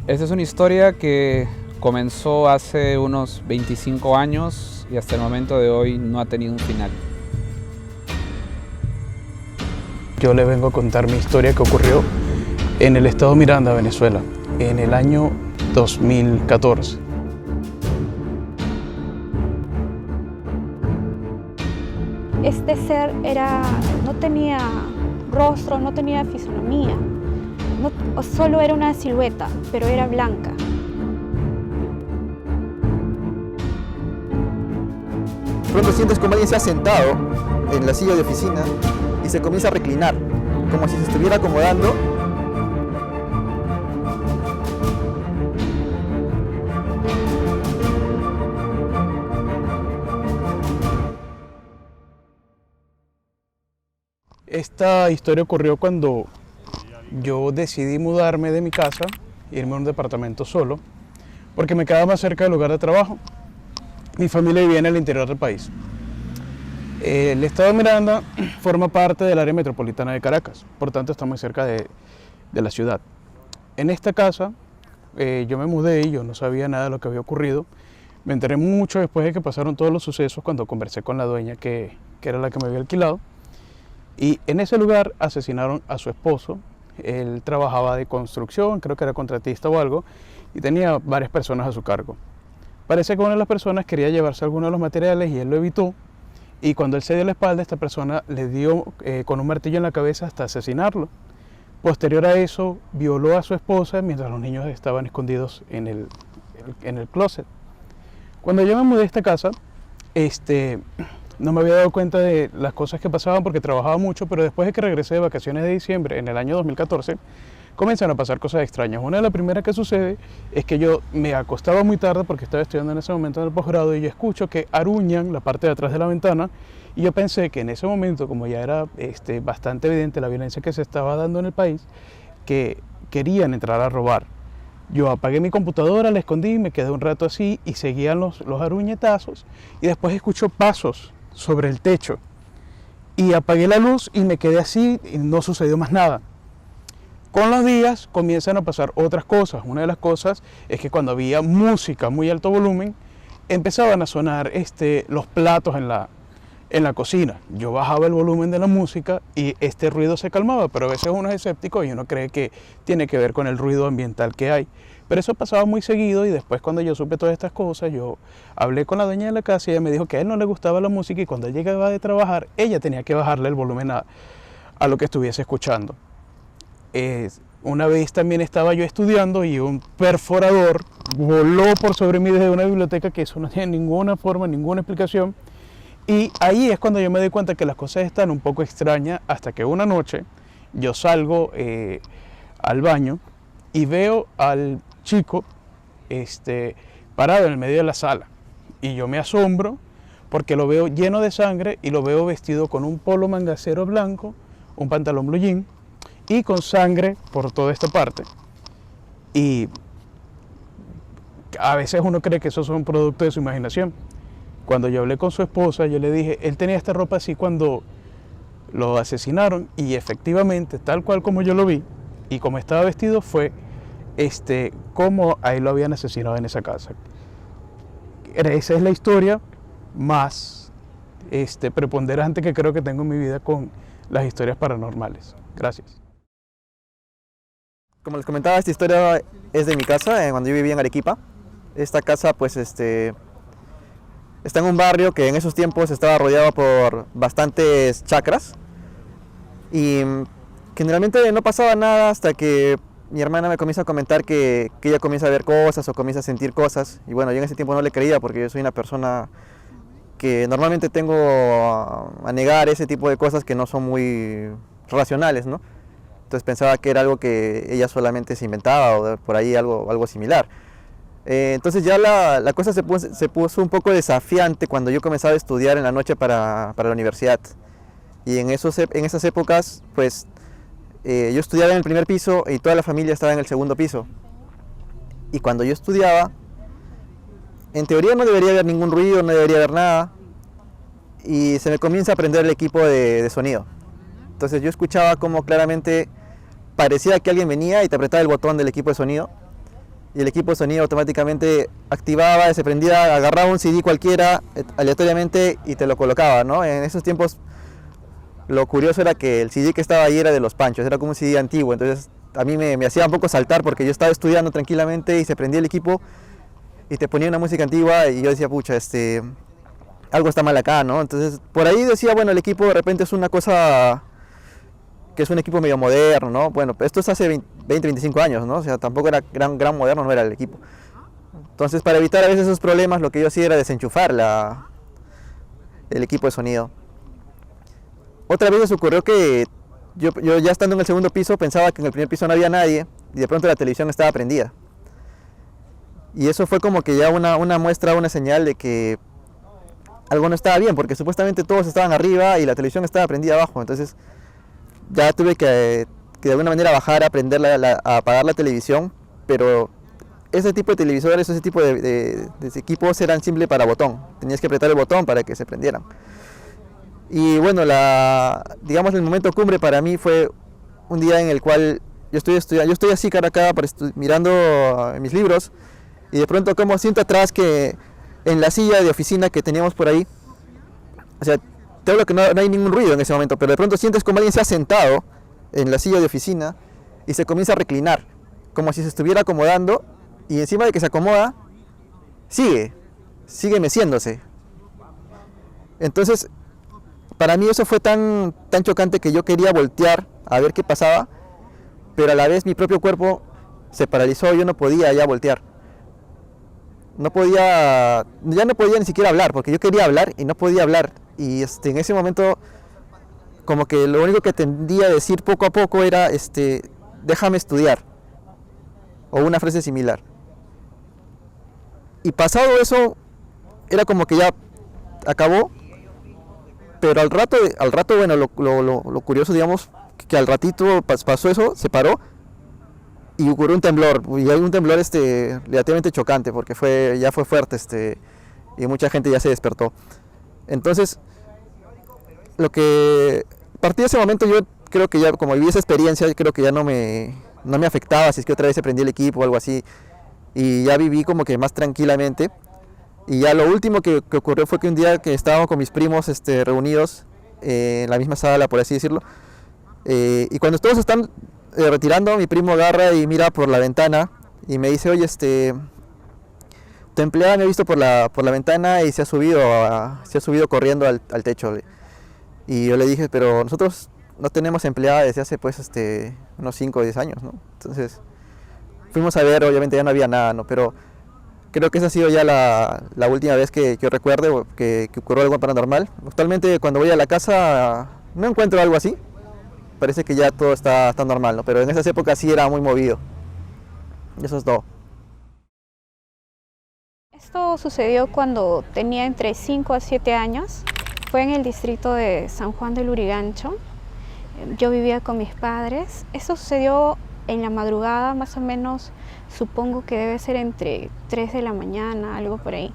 Esta es una historia que comenzó hace unos 25 años y hasta el momento de hoy no ha tenido un final. Yo le vengo a contar mi historia que ocurrió en el estado Miranda, Venezuela, en el año 2014. Este ser no tenía rostro, no tenía fisonomía, solo era una silueta, pero era blanca. Pronto sientes como alguien se ha sentado en la silla de oficina y se comienza a reclinar, como si se estuviera acomodando. Esta historia ocurrió cuando yo decidí mudarme de mi casa, irme a un departamento solo, porque me quedaba más cerca del lugar de trabajo. Mi familia vivía en el interior del país. El estado de Miranda forma parte del área metropolitana de Caracas, por tanto está muy cerca de la ciudad. En esta casa yo me mudé y yo no sabía nada de lo que había ocurrido. Me enteré mucho después de que pasaron todos los sucesos cuando conversé con la dueña que era la que me había alquilado. Y en ese lugar asesinaron a su esposo. Él trabajaba de construcción, creo que era contratista o algo, y tenía varias personas a su cargo. Parece que una de las personas quería llevarse algunos de los materiales y él lo evitó. Y cuando él se dio la espalda, esta persona le dio con un martillo en la cabeza hasta asesinarlo. Posterior a eso, violó a su esposa mientras los niños estaban escondidos en el closet. Cuando yo me mudé a esta casa, no me había dado cuenta de las cosas que pasaban porque trabajaba mucho, pero después de que regresé de vacaciones de diciembre en el año 2014, comienzan a pasar cosas extrañas. Una de las primeras que sucede es que yo me acostaba muy tarde porque estaba estudiando en ese momento en el posgrado y yo escucho que aruñan la parte de atrás de la ventana y yo pensé que en ese momento, como ya era bastante evidente la violencia que se estaba dando en el país, que querían entrar a robar. Yo apagué mi computadora, la escondí, me quedé un rato así y seguían los aruñetazos y después escucho pasos sobre el techo y apagué la luz y me quedé así y no sucedió más nada. Con los días comienzan a pasar otras cosas. Una de las cosas es que cuando había música a muy alto volumen empezaban a sonar los platos en la cocina. Yo bajaba el volumen de la música y este ruido se calmaba, pero a veces uno es escéptico y uno cree que tiene que ver con el ruido ambiental que hay. Pero eso pasaba muy seguido y después cuando yo supe todas estas cosas, yo hablé con la dueña de la casa y ella me dijo que a él no le gustaba la música y cuando él llegaba de trabajar, ella tenía que bajarle el volumen a lo que estuviese escuchando. Una vez también estaba yo estudiando y un perforador voló por sobre mí desde una biblioteca, que eso no tiene ninguna forma, ninguna explicación. Y ahí es cuando yo me doy cuenta que las cosas están un poco extrañas, hasta que una noche yo salgo al baño y veo al chico parado en el medio de la sala. Y yo me asombro porque lo veo lleno de sangre y lo veo vestido con un polo mangacero blanco, un pantalón blue jean y con sangre por toda esta parte. Y a veces uno cree que eso es un producto de su imaginación. Cuando yo hablé con su esposa, yo le dije, él tenía esta ropa así cuando lo asesinaron y efectivamente, tal cual como yo lo vi y como estaba vestido, fue como a él lo habían asesinado en esa casa. Esa es la historia más preponderante que creo que tengo en mi vida con las historias paranormales. Gracias. Como les comentaba, esta historia es de mi casa, cuando yo vivía en Arequipa. Esta casa pues está en un barrio que en esos tiempos estaba rodeado por bastantes chacras y generalmente no pasaba nada hasta que mi hermana me comienza a comentar que ella comienza a ver cosas o comienza a sentir cosas y bueno, yo en ese tiempo no le creía porque yo soy una persona que normalmente tengo a negar ese tipo de cosas que no son muy racionales, ¿no? Entonces pensaba que era algo que ella solamente se inventaba o por ahí algo similar. Entonces ya la cosa se puso un poco desafiante cuando yo comenzaba a estudiar en la noche para la universidad. Y en esas épocas, pues, yo estudiaba en el primer piso y toda la familia estaba en el segundo piso. Y cuando yo estudiaba, en teoría no debería haber ningún ruido, no debería haber nada. Y se me comienza a prender el equipo de sonido. Entonces yo escuchaba como claramente parecía que alguien venía y te apretaba el botón del equipo de sonido. y el equipo de sonido automáticamente activaba, se prendía, agarraba un CD cualquiera aleatoriamente y te lo colocaba, ¿no? En esos tiempos lo curioso era que el CD que estaba ahí era de Los Panchos, era como un CD antiguo, entonces a mí me hacía un poco saltar porque yo estaba estudiando tranquilamente y se prendía el equipo y te ponía una música antigua y yo decía, pucha, algo está mal acá, ¿no? Entonces por ahí decía, bueno, el equipo de repente es una cosa que es un equipo medio moderno, ¿no? Bueno, esto es hace 20, 25 años, ¿no? O sea, tampoco era gran moderno, no era el equipo. Entonces, para evitar a veces esos problemas, lo que yo hacía era desenchufar el equipo de sonido. Otra vez me ocurrió que yo ya estando en el segundo piso pensaba que en el primer piso no había nadie y de pronto la televisión estaba prendida. Y eso fue como que ya una muestra, una señal de que algo no estaba bien, porque supuestamente todos estaban arriba y la televisión estaba prendida abajo. Entonces ya tuve que de alguna manera bajar, aprender a apagar la televisión, pero ese tipo de televisores, ese tipo de equipos eran simple para botón. Tenías que apretar el botón para que se prendieran. Y bueno, digamos el momento cumbre para mí fue un día en el cual yo estoy así cara a cara mirando mis libros y de pronto como siento atrás que en la silla de oficina que teníamos por ahí, o sea, te hablo que no hay ningún ruido en ese momento, pero de pronto sientes como alguien se ha sentado en la silla de oficina y se comienza a reclinar, como si se estuviera acomodando, y encima de que se acomoda, sigue meciéndose. Entonces, para mí eso fue tan chocante que yo quería voltear a ver qué pasaba, pero a la vez mi propio cuerpo se paralizó, yo no podía ya voltear. Ya no podía ni siquiera hablar, porque yo quería hablar y no podía hablar. Y en ese momento, como que lo único que tendía a decir poco a poco era, déjame estudiar, o una frase similar. Y pasado eso, era como que ya acabó, pero al rato bueno, lo curioso, digamos, que al ratito pasó eso, se paró, y ocurrió un temblor, y hay un temblor relativamente chocante, porque ya fue fuerte, y mucha gente ya se despertó. Entonces, a partir de ese momento yo creo que ya, como viví esa experiencia, creo que ya no me afectaba si es que otra vez se prendía el equipo o algo así, y ya viví como que más tranquilamente. Y ya lo último que ocurrió fue que un día que estábamos con mis primos reunidos en la misma sala, por así decirlo, y cuando todos están retirando, mi primo agarra y mira por la ventana y me dice, oye, tu empleada me ha visto por la ventana y se ha subido corriendo al techo. Y yo le dije, pero nosotros no tenemos empleada desde hace pues unos 5 o 10 años, ¿no? Entonces fuimos a ver, obviamente ya no había nada, ¿no? Pero creo que esa ha sido ya la última vez que yo recuerdo que ocurrió algo paranormal. Actualmente cuando voy a la casa no encuentro algo así. Parece que ya todo está normal, ¿no? Pero en esas épocas sí era muy movido. Y eso es todo. Esto sucedió cuando tenía entre 5 a 7 años. Fue en el distrito de San Juan del Lurigancho. Yo vivía con mis padres. Esto sucedió en la madrugada, más o menos, supongo que debe ser entre 3 de la mañana, algo por ahí.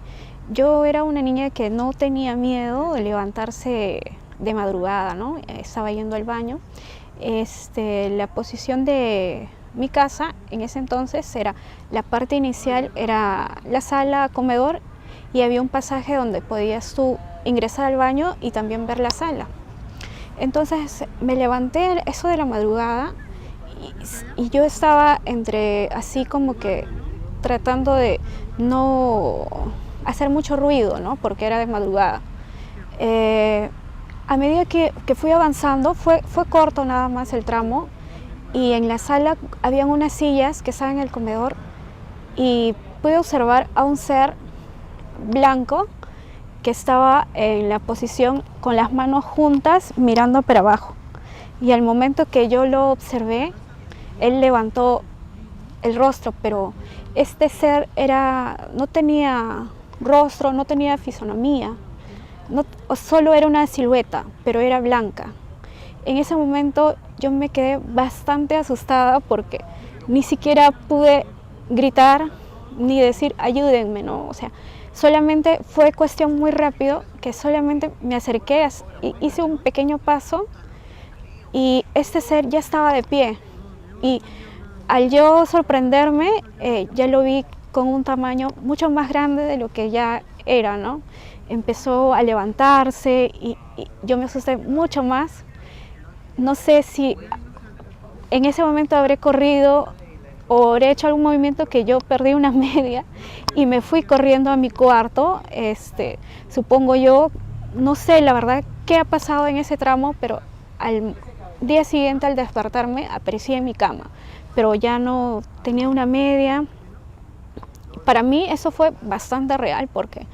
Yo era una niña que no tenía miedo de levantarse de madrugada, ¿no? Estaba yendo al baño. La posición de mi casa en ese entonces era, la parte inicial era la sala, comedor, y había un pasaje donde podías tú ingresar al baño y también ver la sala. Entonces me levanté eso de la madrugada y yo estaba así como que tratando de no hacer mucho ruido, ¿no? Porque era de madrugada. A medida que fui avanzando, fue corto nada más el tramo, y en la sala habían unas sillas que estaban en el comedor y pude observar a un ser blanco que estaba en la posición con las manos juntas mirando para abajo. Y al momento que yo lo observé, él levantó el rostro, pero este ser no tenía rostro, no tenía fisonomía, solo era una silueta, pero era blanca. En ese momento yo me quedé bastante asustada porque ni siquiera pude gritar ni decir ayúdenme, ¿no? O sea, solamente fue cuestión muy rápido que solamente me acerqué, hice un pequeño paso y este ser ya estaba de pie. Y al yo sorprenderme, ya lo vi con un tamaño mucho más grande de lo que ya era, ¿no? Empezó a levantarse y yo me asusté mucho más. No sé si en ese momento habré corrido o habré hecho algún movimiento que yo perdí una media y me fui corriendo a mi cuarto. Supongo yo, no sé la verdad qué ha pasado en ese tramo, pero al día siguiente al despertarme aparecí en mi cama, pero ya no tenía una media. Para mí eso fue bastante real porque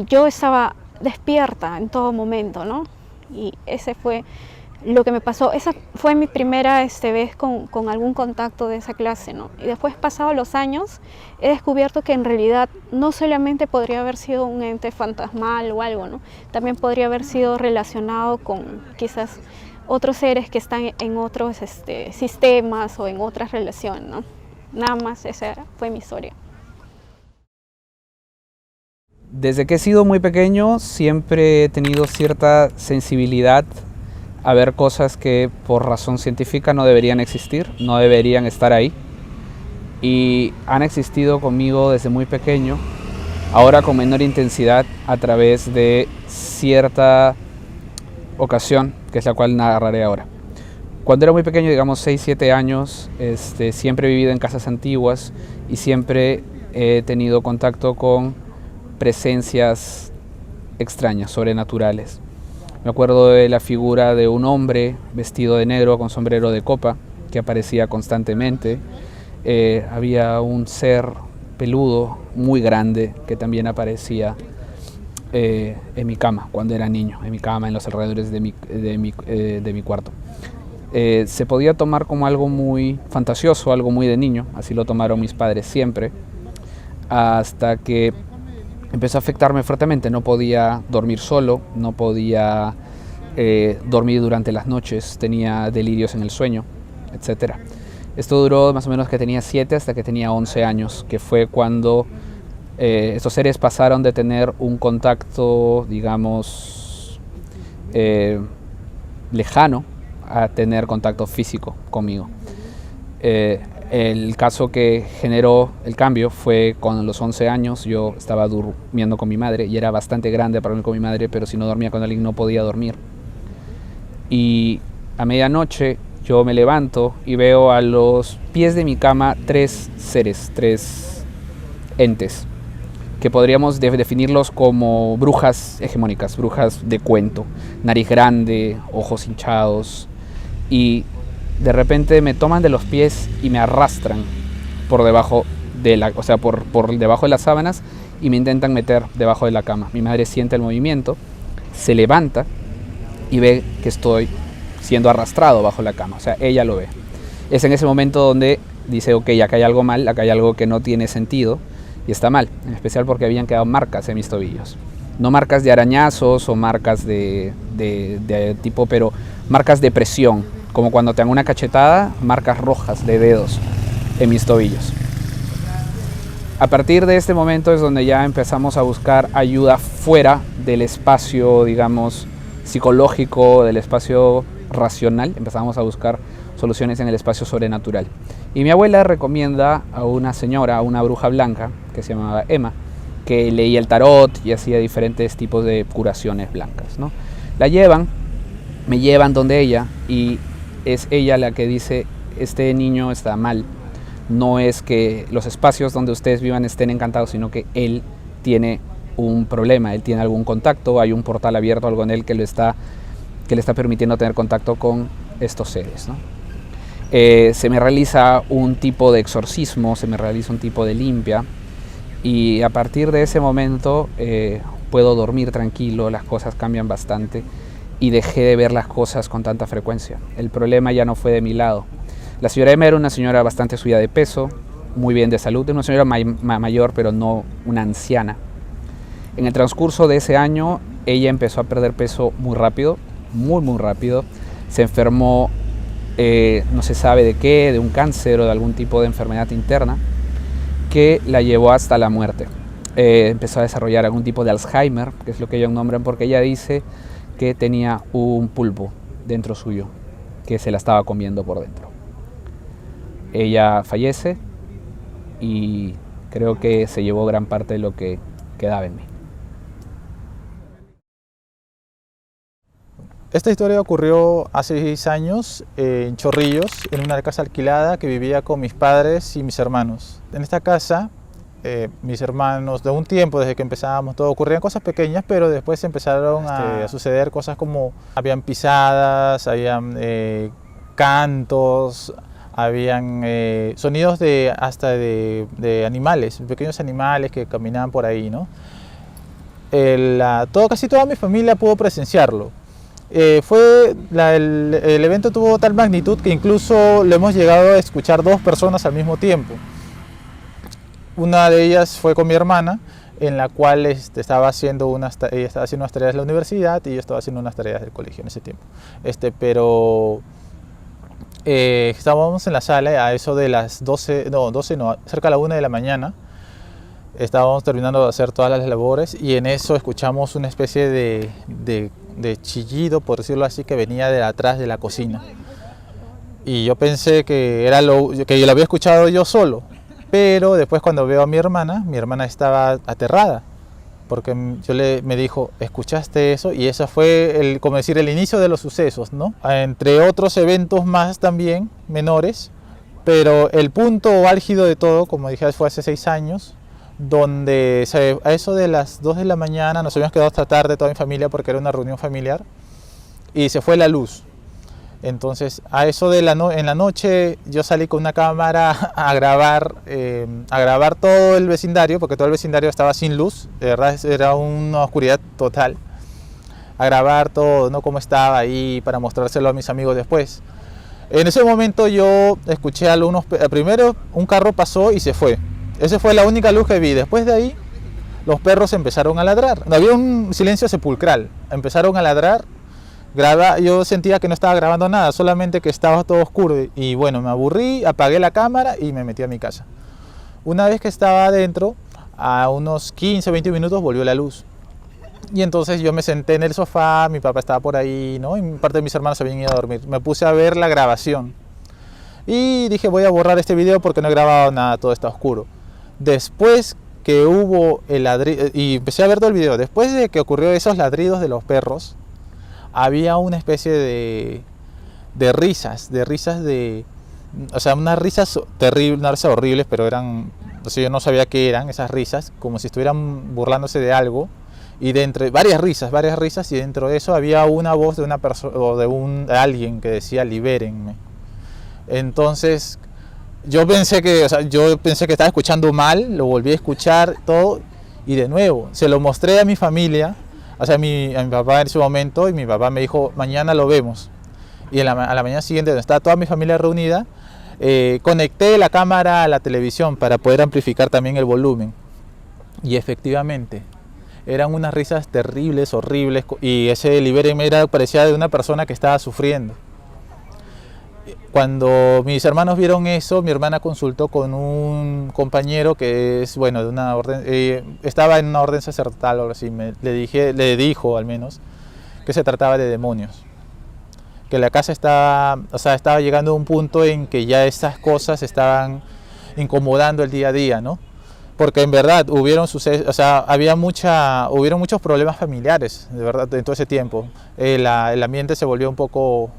yo estaba despierta en todo momento, ¿no? Y ese fue lo que me pasó. Esa fue mi primera vez con algún contacto de esa clase, ¿no? Y después, pasados los años, he descubierto que en realidad no solamente podría haber sido un ente fantasmal o algo, ¿no? También podría haber sido relacionado con quizás otros seres que están en otros sistemas o en otras relaciones, ¿no? Nada más, esa fue mi historia. Desde que he sido muy pequeño siempre he tenido cierta sensibilidad a ver cosas que por razón científica no deberían existir, no deberían estar ahí. Y han existido conmigo desde muy pequeño, ahora con menor intensidad a través de cierta ocasión, que es la cual narraré ahora. Cuando era muy pequeño, digamos 6, 7 años, siempre he vivido en casas antiguas y siempre he tenido contacto con presencias extrañas, sobrenaturales. Me acuerdo de la figura de un hombre vestido de negro con sombrero de copa que aparecía constantemente. Había un ser peludo muy grande que también aparecía en mi cama cuando era niño, en mi cama, en los alrededores de mi cuarto. Se podía tomar como algo muy fantasioso, algo muy de niño, así lo tomaron mis padres siempre, hasta que empezó a afectarme fuertemente. No podía dormir solo, no podía dormir durante las noches, tenía delirios en el sueño, etc. Esto duró más o menos que tenía 7 hasta que tenía 11 años, que fue cuando estos seres pasaron de tener un contacto, digamos, lejano, a tener contacto físico conmigo. El caso que generó el cambio fue con los 11 años. Yo estaba durmiendo con mi madre y era bastante grande para dormir con mi madre, pero si no dormía con alguien no podía dormir. Y a medianoche yo me levanto y veo a los pies de mi cama 3 seres, 3 entes, que podríamos definirlos como brujas hegemónicas, brujas de cuento, nariz grande, ojos hinchados, y de repente me toman de los pies y me arrastran por debajo de por debajo de las sábanas y me intentan meter debajo de la cama. Mi madre siente el movimiento, se levanta y ve que estoy siendo arrastrado bajo la cama, o sea, ella lo ve. Es en ese momento donde dice, ok, acá hay algo mal, acá hay algo que no tiene sentido y está mal, en especial porque habían quedado marcas en mis tobillos. No marcas de arañazos o marcas de tipo, pero marcas de presión, como cuando te dan una cachetada, marcas rojas de dedos en mis tobillos. A partir de este momento es donde ya empezamos a buscar ayuda fuera del espacio, digamos, psicológico, del espacio racional. Empezamos a buscar soluciones en el espacio sobrenatural. Y mi abuela recomienda a una señora, a una bruja blanca, que se llamaba Emma, que leía el tarot y hacía diferentes tipos de curaciones blancas, ¿no? Me llevan donde ella y es ella la que dice, este niño está mal. No es que los espacios donde ustedes vivan estén encantados, sino que él tiene un problema, él tiene algún contacto, hay un portal abierto, algo en él que le está permitiendo tener contacto con estos seres, ¿no? Se me realiza un tipo de exorcismo, se me realiza un tipo de limpia y a partir de ese momento puedo dormir tranquilo, las cosas cambian bastante y dejé de ver las cosas con tanta frecuencia. El problema ya no fue de mi lado. La señora Emma era una señora bastante subida de peso, muy bien de salud, una señora mayor pero no una anciana. En el transcurso de ese año ella empezó a perder peso muy rápido, muy rápido. Se enfermó, no se sabe de qué, de un cáncer o de algún tipo de enfermedad interna que la llevó hasta la muerte. Empezó a desarrollar algún tipo de Alzheimer, que es lo que ellos nombran, porque ella dice que tenía un pulpo dentro suyo, que se la estaba comiendo por dentro. ella fallece y creo que se llevó gran parte de lo que quedaba en mí. Esta historia ocurrió hace 6 años en Chorrillos, en una casa alquilada que vivía con mis padres y mis hermanos. En esta casa, mis hermanos, de un tiempo desde que empezábamos todo, ocurrían cosas pequeñas, pero después empezaron a suceder cosas como habían pisadas, habían cantos, habían sonidos hasta de animales, pequeños animales que caminaban por ahí, ¿no? Casi toda mi familia pudo presenciarlo. El evento tuvo tal magnitud que incluso lo hemos llegado a escuchar 2 personas al mismo tiempo. Una de ellas fue con mi hermana, en la cual ella estaba haciendo unas tareas de la universidad y yo estaba haciendo unas tareas del colegio en ese tiempo. Estábamos en la sala a eso de las 12 no, cerca de la 1 de la mañana. Estábamos terminando de hacer todas las labores y en eso escuchamos una especie de chillido, por decirlo así, que venía de atrás de la cocina. Y yo pensé que yo lo había escuchado yo solo, pero después cuando veo a mi hermana estaba aterrada, porque me dijo, ¿escuchaste eso? Y eso fue como decir, el inicio de los sucesos, ¿no? Entre otros eventos más también, menores, pero el punto álgido de todo, como dije, fue hace 6 años, donde a eso de las 2 de la mañana nos habíamos quedado hasta tarde toda mi familia porque era una reunión familiar y se fue la luz. Entonces a eso en la noche yo salí con una cámara a grabar todo el vecindario, porque todo el vecindario estaba sin luz, de verdad era una oscuridad total, a grabar todo, ¿no? Cómo estaba ahí para mostrárselo a mis amigos después. En ese momento yo escuché primero un carro pasó y se fue. Esa fue la única luz que vi. Después de ahí, los perros empezaron a ladrar. Había un silencio sepulcral. Empezaron a ladrar. Yo sentía que no estaba grabando nada, solamente que estaba todo oscuro. Y bueno, me aburrí, apagué la cámara y me metí a mi casa. Una vez que estaba adentro, a unos 15 o 20 minutos volvió la luz. Y entonces yo me senté en el sofá, mi papá estaba por ahí, ¿no? Y parte de mis hermanos habían ido a dormir. Me puse a ver la grabación. Y dije, voy a borrar este video porque no he grabado nada, todo está oscuro. Después que hubo el ladrido, y empecé a ver todo el video, después de que ocurrió esos ladridos de los perros, había una especie de risas, o sea, unas risas terribles, unas risas horribles, pero eran, o sea, yo no sabía qué eran esas risas, como si estuvieran burlándose de algo, y varias risas, y dentro de eso había una voz de una persona, o de alguien que decía, libérenme. Entonces, yo pensé que estaba escuchando mal, lo volví a escuchar todo y de nuevo se lo mostré a mi familia, o sea, a mi papá en ese momento, y mi papá me dijo, mañana lo vemos. Y a la mañana siguiente, donde estaba toda mi familia reunida, conecté la cámara a la televisión para poder amplificar también el volumen. Y efectivamente, eran unas risas terribles, horribles, y ese libérenme parecía de una persona que estaba sufriendo. Cuando mis hermanos vieron eso, mi hermana consultó con un compañero que es, bueno, de una orden, estaba en una orden sacerdotal o algo así, le dijo al menos que se trataba de demonios, que la casa estaba llegando a un punto en que ya esas cosas estaban incomodando el día a día, ¿no? Porque en verdad hubieron muchos problemas familiares, de verdad, en todo ese tiempo. El ambiente se volvió un poco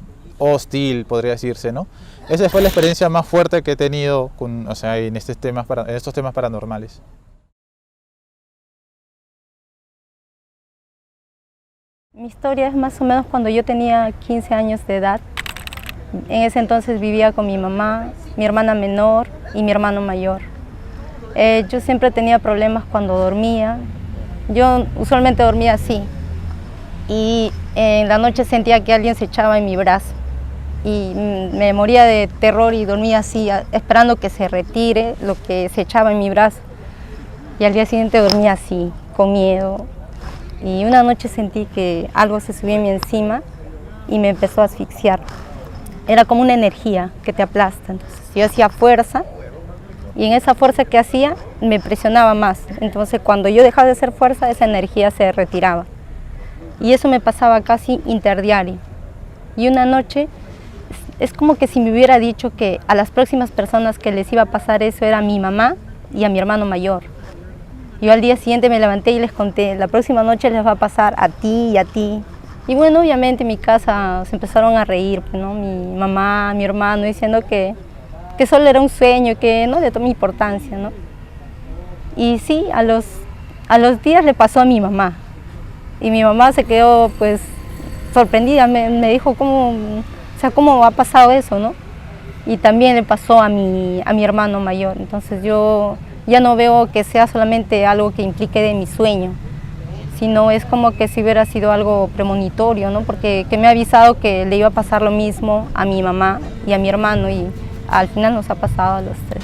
hostil, podría decirse, ¿no? Esa fue la experiencia más fuerte que he tenido en estos temas paranormales. Mi historia es más o menos cuando yo tenía 15 años de edad. En ese entonces vivía con mi mamá, mi hermana menor y mi hermano mayor. Yo siempre tenía problemas cuando dormía. Yo usualmente dormía así y en la noche sentía que alguien se echaba en mi brazo y me moría de terror y dormía así, esperando que se retire lo que se echaba en mi brazo. Y al día siguiente dormía así, con miedo. Y una noche sentí que algo se subía en mí encima y me empezó a asfixiar. Era como una energía que te aplasta. Entonces yo hacía fuerza y en esa fuerza que hacía me presionaba más. Entonces cuando yo dejaba de hacer fuerza, esa energía se retiraba. Y eso me pasaba casi interdiario. Y una noche es como que si me hubiera dicho que a las próximas personas que les iba a pasar eso era a mi mamá y a mi hermano mayor. Yo al día siguiente me levanté y les conté, la próxima noche les va a pasar a ti y a ti. Y bueno, obviamente en mi casa se empezaron a reír, ¿no? Mi mamá, mi hermano, diciendo que solo era un sueño, que no le tomé importancia, ¿no? Y sí, a los días le pasó a mi mamá. Y mi mamá se quedó pues sorprendida, me dijo cómo ha pasado eso, ¿no? Y también le pasó a mi hermano mayor. Entonces yo ya no veo que sea solamente algo que implique de mi sueño, sino es como que si hubiera sido algo premonitorio, ¿no? Porque que me ha avisado que le iba a pasar lo mismo a mi mamá y a mi hermano y al final nos ha pasado a los tres.